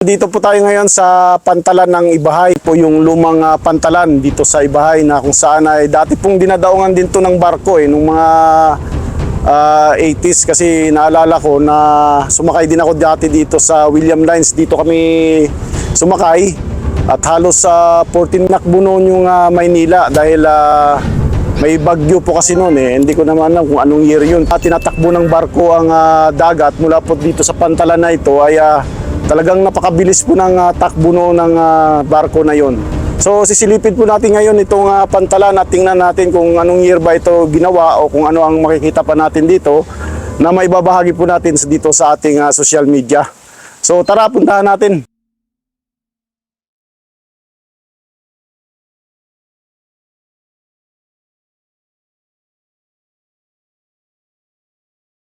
Dito po tayo ngayon sa pantalan ng Ibahay po, yung lumang pantalan dito sa Ibahay na kung saan ay dati pong dinadaungan din to ng barko nung mga 80s, kasi naalala ko na sumakay din ako dati dito sa William Lines. Dito kami sumakay at halos sa 14 nakbo noon yung Maynila dahil may bagyo po kasi noon Hindi ko naman alam kung anong year yun. Tinatakbo ng barko ang dagat mula po dito sa pantalan na ito ay talagang napakabilis po ng takbo ng barko na yon. So sisilipin po natin ngayon itong pantalan at tingnan natin kung anong year ba ito ginawa o kung ano ang makikita pa natin dito na maibabahagi po natin dito sa ating social media. So tara, puntahan natin.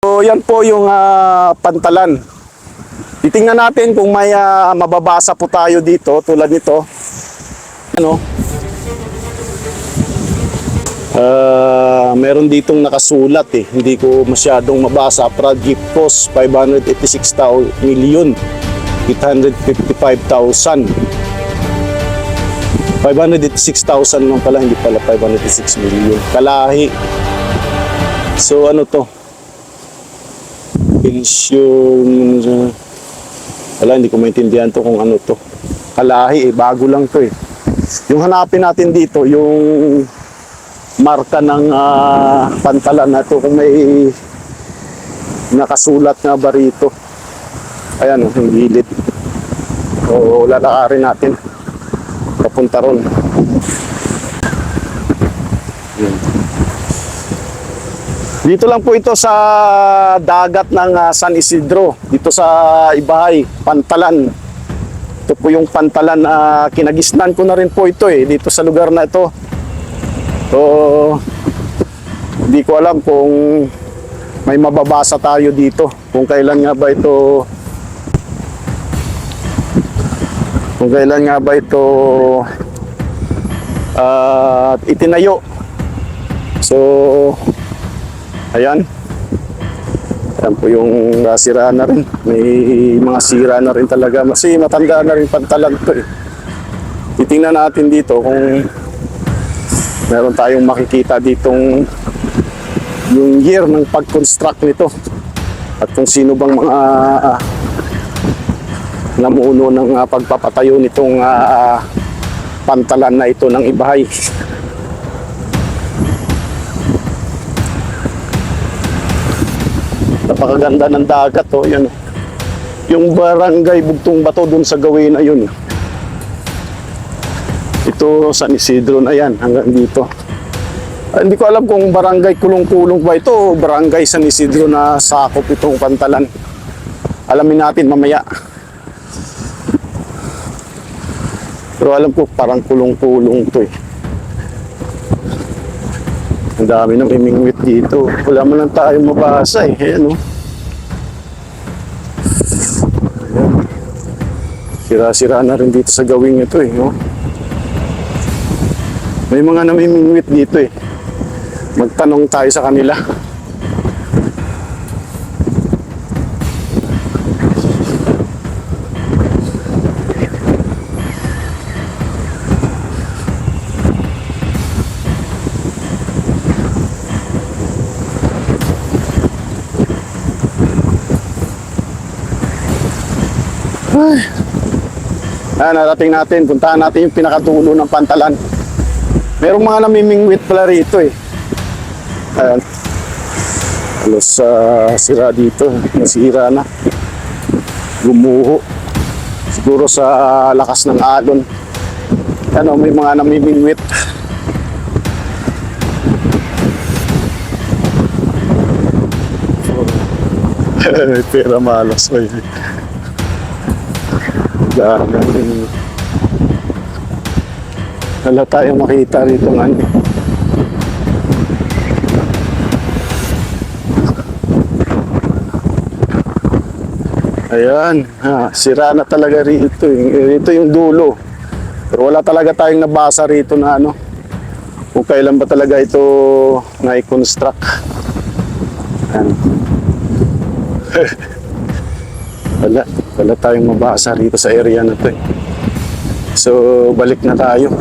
So yan po yung pantalan. Titingnan natin kung may mababasa po tayo dito tulad nito. Meron ditong nakasulat Hindi ko masyadong mabasa. Project cost 586,855,000. 586,000 lang pala, hindi pala 586 million. Kalahi. So ano to? Pension. Wala, hindi ko maintindihan to kung ano to. Kalahi bago lang to Yung hanapin natin dito, yung marka ng pantalan na to, kung may nakasulat nga ba rito. Ayan yung gilid. O lalakarin natin papunta ron. Dito lang po ito sa dagat ng San Isidro, dito sa Ibahay, pantalan. Ito po yung pantalan na kinagisnan ko na rin po ito dito sa lugar na ito. So, hindi ko alam kung may mababasa tayo dito, kung kailan nga ba ito itinayo. So ayan po yung sira na rin. May mga sira na rin talaga. Kasi matanda na rin pantalan to Titingnan natin dito kung meron tayong makikita ditong yung year ng pag-construct nito. At kung sino bang mga namuno ng pagpapatayo nitong pantalan na ito ng Ibahay. Napakaganda ng dagat yan. Yung barangay Bugtong Bato dun sa gawin na yun. Ito San Isidro na yan hanggang dito. Hindi ko alam kung barangay Kulong-Kulong ba ito o barangay San Isidro na sakop itong pantalan. Alamin natin mamaya. Pero alam ko parang Kulong-Kulong to Ang dami ng imingwit dito. Wala man lang tayong mabasa Ayan Sira-sira na rin dito sa gawing ito May mga namimingwit dito Magtanong tayo sa kanila. Narating natin, puntahan natin yung pinakatulo ng pantalan. Merong mga namimingwit pala rito Ayan. Halos sira dito, nasira na. Gumuho. Siguro sa lakas ng alon. May mga namimingwit. Pera malas Wala tayong makita rito Ayan, sira na talaga rito. Ito yung dulo. Pero wala talaga tayong nabasa rito na kung kailan ba talaga ito na-construct. Wala. Wala tayong mabasa rito sa area na to eh. So, balik na tayo.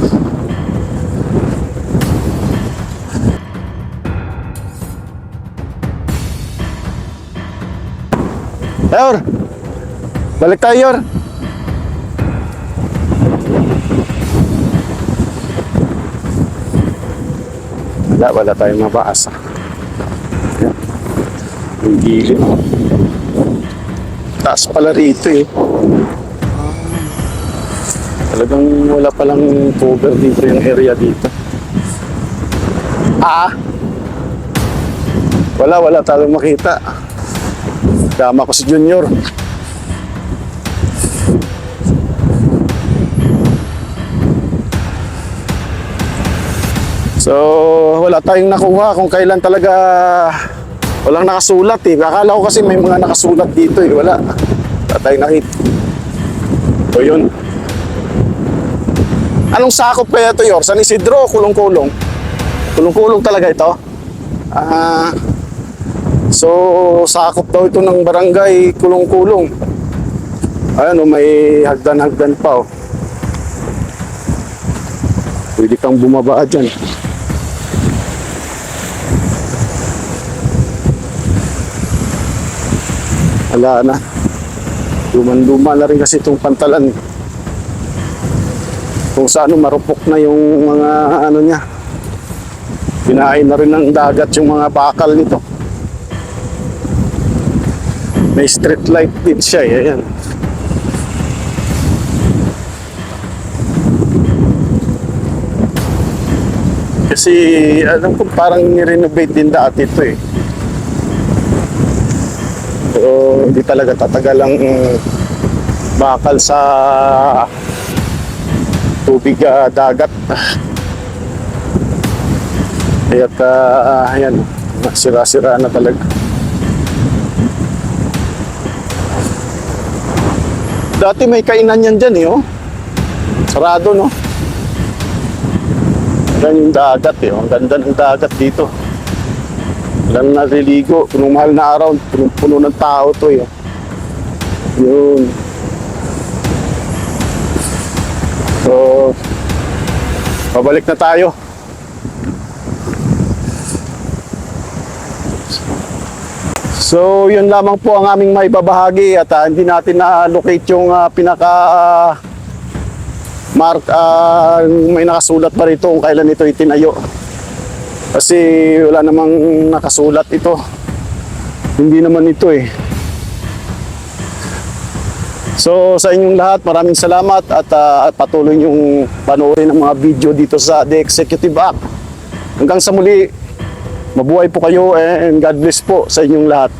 Yor! Balik tayo, Yor! Wala tayong mabasa. Yan. Yung gilid. Taas pala rito eh. Talagang wala palang cover dito yung area dito. Wala tayong makita. Tama ko si Junior. So, wala tayong nakuha kung kailan talaga walang nakasulat eh. Akala ko kasi may mga nakasulat dito eh. Wala tayong nakita. So, yun. Anong sakop kaya ito, Yor? San Isidro o kulong-kulong? Kulong-kulong talaga ito? So, sakop daw ito ng barangay kulong-kulong. Ayan o, may hagdan-hagdan pa o. Pwede kang bumaba dyan. Wala na. Luman-luma na rin kasi itong pantalan. Kung saan marupok na yung mga ano niya. Kinain na rin ng dagat yung mga bakal nito. May street light din siya eh. Ayan. Kasi alam ko parang ni-renovate din dati ito eh. So, hindi talaga tatagal ang bakal sa tubig dagat. Kaya't ayan, sira-sira na talaga. Dati may kainan yan dyan eh, oh. Sarado, no? Yan yung dagat eh, oh. Ang ganda ng dagat dito. Walang naliligo. Kung mahal na araw, puno ng tao to eh. Yun. So, pabalik na tayo. So, yun lamang po ang aming maibabahagi at hindi natin na-locate yung mark, may nakasulat pa rito kung kailan ito itinayo. Kasi wala namang nakasulat ito. Hindi naman ito eh. So, sa inyong lahat, maraming salamat at patuloy niyong panoorin ang mga video dito sa The Executive Act. Hanggang sa muli, mabuhay po kayo and God bless po sa inyong lahat.